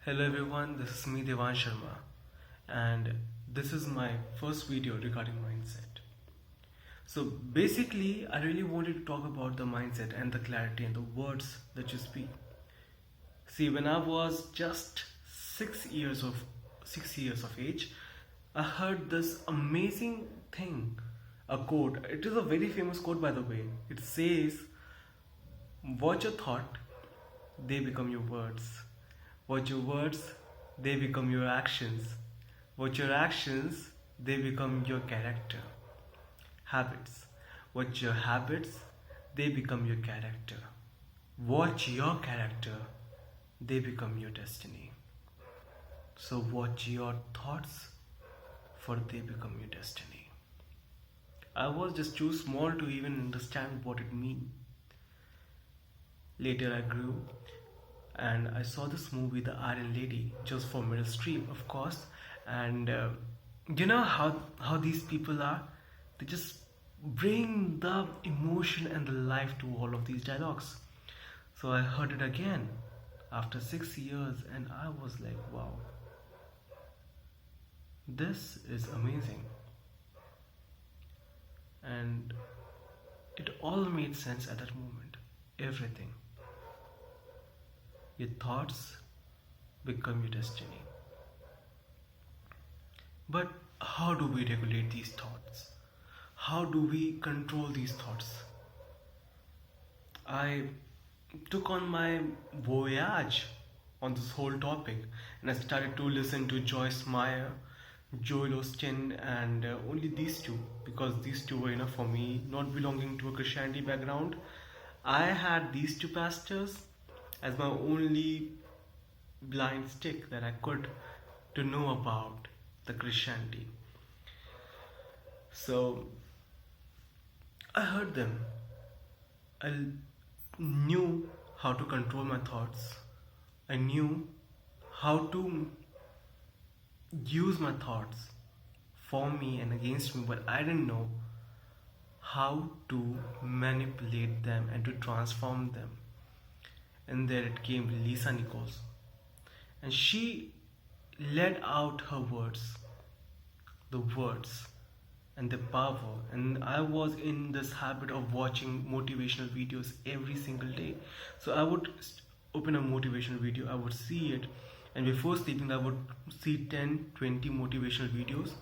Hello everyone, this is me Devan Sharma, and this is my first video regarding mindset. So basically, I really wanted to talk about the mindset and the clarity and the words that you speak. See, when I was just 6 years of age, I heard this amazing thing, a quote. It is a very famous quote, by the way. It says, "Watch your thought, they become your words. Watch your words, they become your actions. Watch your actions, they become your character." Habits. Watch your habits, they become your character. Watch your character, they become your destiny. So watch your thoughts, for they become your destiny. I was just too small to even understand what it means. Later I grew and I saw this movie, The Iron Lady, just for Meryl Streep, of course. And you know how these people are? They just bring the emotion and the life to all of these dialogues. So I heard it again after 6 years, and I was like, wow, this is amazing. And it all made sense at that moment. Everything. Your thoughts become your destiny. But how do we regulate these thoughts? How do we control these thoughts? I took on my voyage on this whole topic, and I started to listen to Joyce Meyer, Joel Osteen, and only these two, because these two were enough for me, not belonging to a Christianity background. I had these two pastors as my only blind stick that I could to know about the Christianity. So I heard them. I knew how to control my thoughts. I knew how to use my thoughts for me and against me, but I didn't know how to manipulate them and to transform them. And there it came, Lisa Nichols. And she led out her words, the words and the power. And I was in this habit of watching motivational videos every single day. So I would open a motivational video, I would see it, and before sleeping I would see 10-20 motivational videos,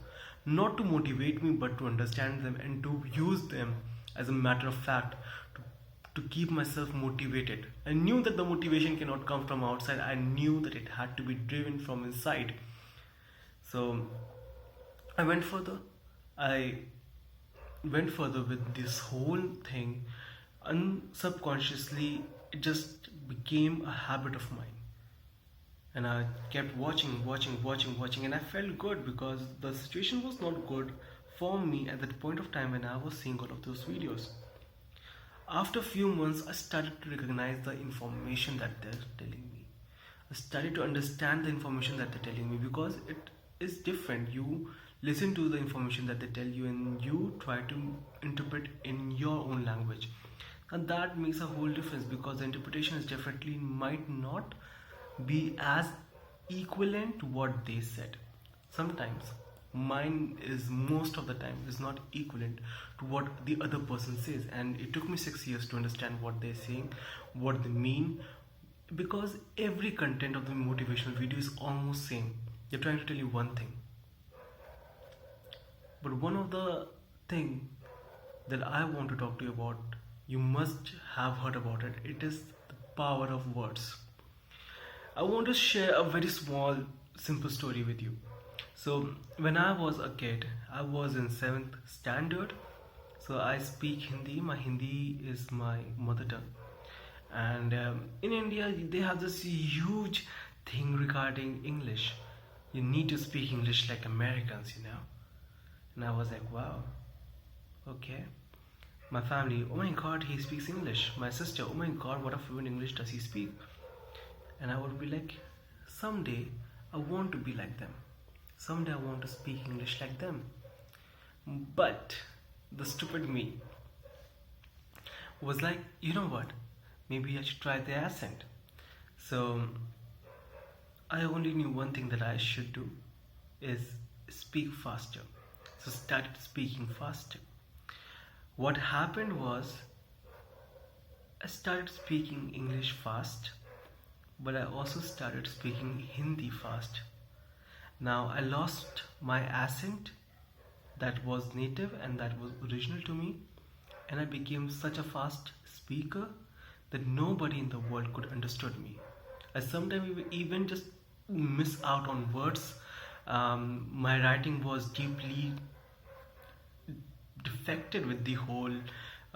not to motivate me but to understand them and to use them as a matter of fact to keep myself motivated. I knew that the motivation cannot come from outside. I knew that it had to be driven from inside. So I went further. I went further with this whole thing. Unsubconsciously, it just became a habit of mine. And I kept watching, and I felt good because the situation was not good for me at that point of time when I was seeing all of those videos. After a few months, I started to recognize the information that they're telling me. I started to understand the information that they're telling me, because it is different. You listen to the information that they tell you and you try to interpret in your own language. And that makes a whole difference, because the interpretation is definitely might not be as equivalent to what they said. Sometimes mine is, most of the time, is not equivalent to what the other person says, and it took me 6 years to understand what they're saying, what they mean, because every content of the motivational video is almost same. They're trying to tell you one thing, but one of the thing that I want to talk to you about, you must have heard about it. It is the power of words. I want to share a very small, simple story with you. So, when I was a kid, I was in 7th standard. So, I speak Hindi. My Hindi is my mother tongue. And in India, they have this huge thing regarding English. You need to speak English like Americans, you know. And I was like, wow, okay. My family, oh my god, he speaks English. My sister, oh my god, what a fluent English does he speak? And I would be like, someday I want to be like them. Someday I want to speak English like them. But the stupid me was like, you know what? Maybe I should try the accent. So I only knew one thing that I should do is speak faster. So started speaking faster. What happened was I started speaking English fast, but I also started speaking Hindi fast. Now I lost my accent that was native and that was original to me, and I became such a fast speaker that nobody in the world could understood me. I sometimes even just miss out on words. My writing was deeply defected with the whole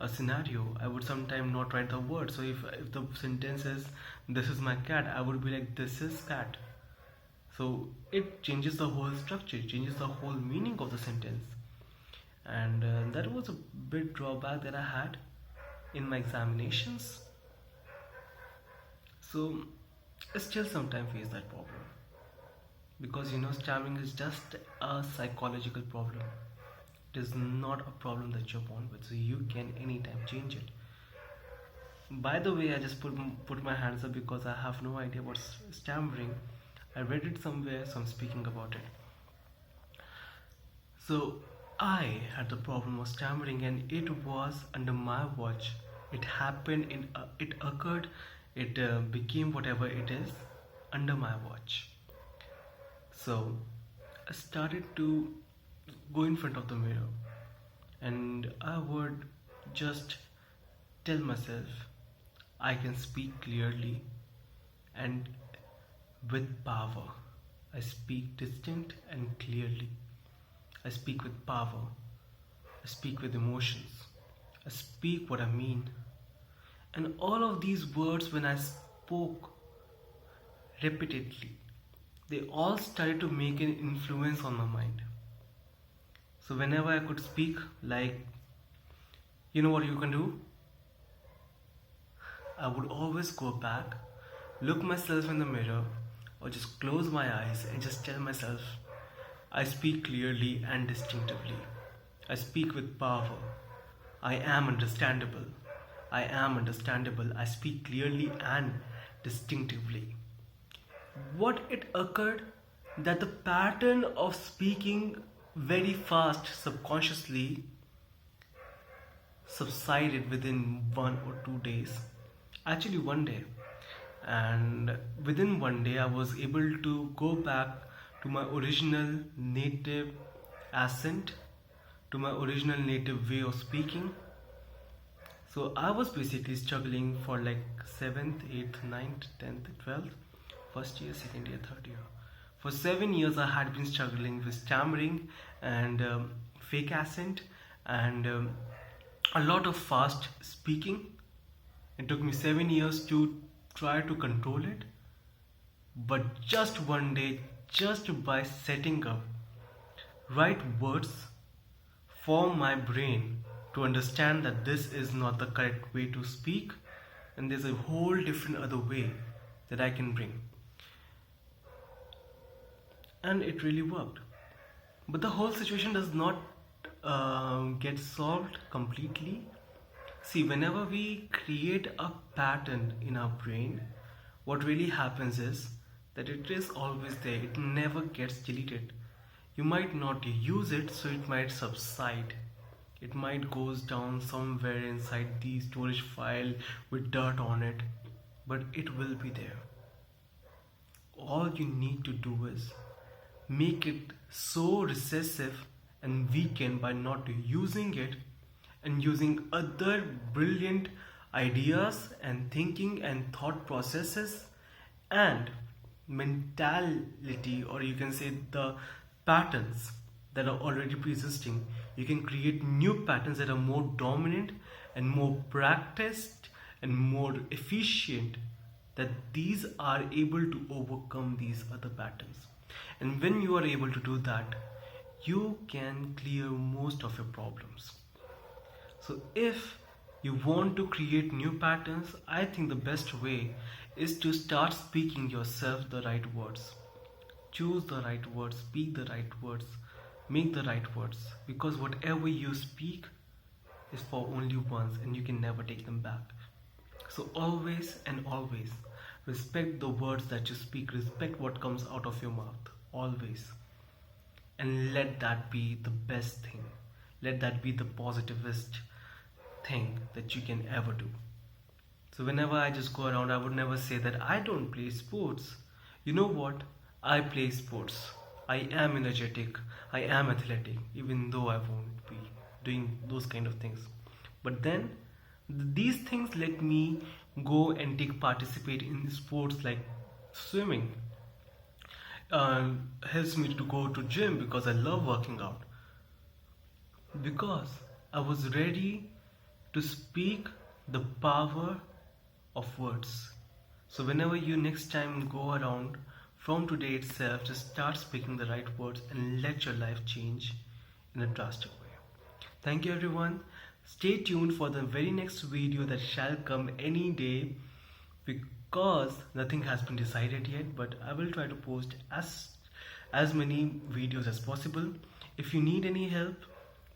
scenario. I would sometimes not write the word. So if the sentence is "This is my cat," I would be like "This is cat." So it changes the whole structure, it changes the whole meaning of the sentence, and that was a big drawback that I had in my examinations. So I still sometimes face that problem because stammering is just a psychological problem. It is not a problem that you're born with, so you can anytime change it. By the way, I just put my hands up because I have no idea what's stammering. I read it somewhere, so I'm speaking about it. So I had the problem of stammering, and it was under my watch. It happened it occurred, it became whatever it is under my watch. So I started to go in front of the mirror, and I would just tell myself I can speak clearly and with power. I speak distinct and clearly. I speak with power. I speak with emotions. I speak what I mean. And all of these words, when I spoke repeatedly, they all started to make an influence on my mind. So whenever I could speak, like, you know what you can do? I would always go back, look myself in the mirror, or just close my eyes and just tell myself, I speak clearly and distinctively. I speak with power. I am understandable. I am understandable. I speak clearly and distinctively. What it occurred that the pattern of speaking very fast subconsciously subsided within 1 or 2 days. Actually, one day. And within one day, I was able to go back to my original native accent, to my original native way of speaking. So I was basically struggling for like 7th, 8th, 9th, 10th, 12th, first year, second year, third year. For 7 years, I had been struggling with stammering and fake accent and a lot of fast speaking. It took me 7 years to try to control it, but just one day, just by setting up right words for my brain to understand that this is not the correct way to speak and there's a whole different other way that I can bring. And it really worked. But the whole situation does not get solved completely. See, whenever we create a pattern in our brain, what really happens is that it is always there, it never gets deleted. You might not use it, so it might subside. It might goes down somewhere inside the storage file with dirt on it, but it will be there. All you need to do is make it so recessive and weaken by not using it and using other brilliant ideas and thinking and thought processes and mentality, or you can say the patterns that are already pre-existing. You can create new patterns that are more dominant and more practiced and more efficient, that these are able to overcome these other patterns. And when you are able to do that, you can clear most of your problems. So if you want to create new patterns, I think the best way is to start speaking yourself the right words. Choose the right words, speak the right words, make the right words, because whatever you speak is for only once and you can never take them back. So always and always Respect the words that you speak, respect what comes out of your mouth, always. And let that be the best thing. Let that be the positivist thing that you can ever do. So whenever I just go around, I would never say that I don't play sports. You know what? I play sports. I am energetic. I am athletic, even though I won't be doing those kind of things. But then these things let me go and take participate in sports like swimming. Helps me to go to gym because I love working out. Because I was ready to speak the power of words. So, whenever you next time go around, from today itself, just start speaking the right words and let your life change in a drastic way. Thank you, everyone. Stay tuned for the very next video that shall come any day, because nothing has been decided yet, but I will try to post as many videos as possible. If you need any help,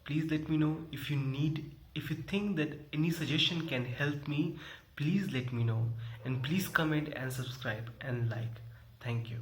please let me know. If you think that any suggestion can help me, please let me know, and please comment and subscribe and like. Thank you.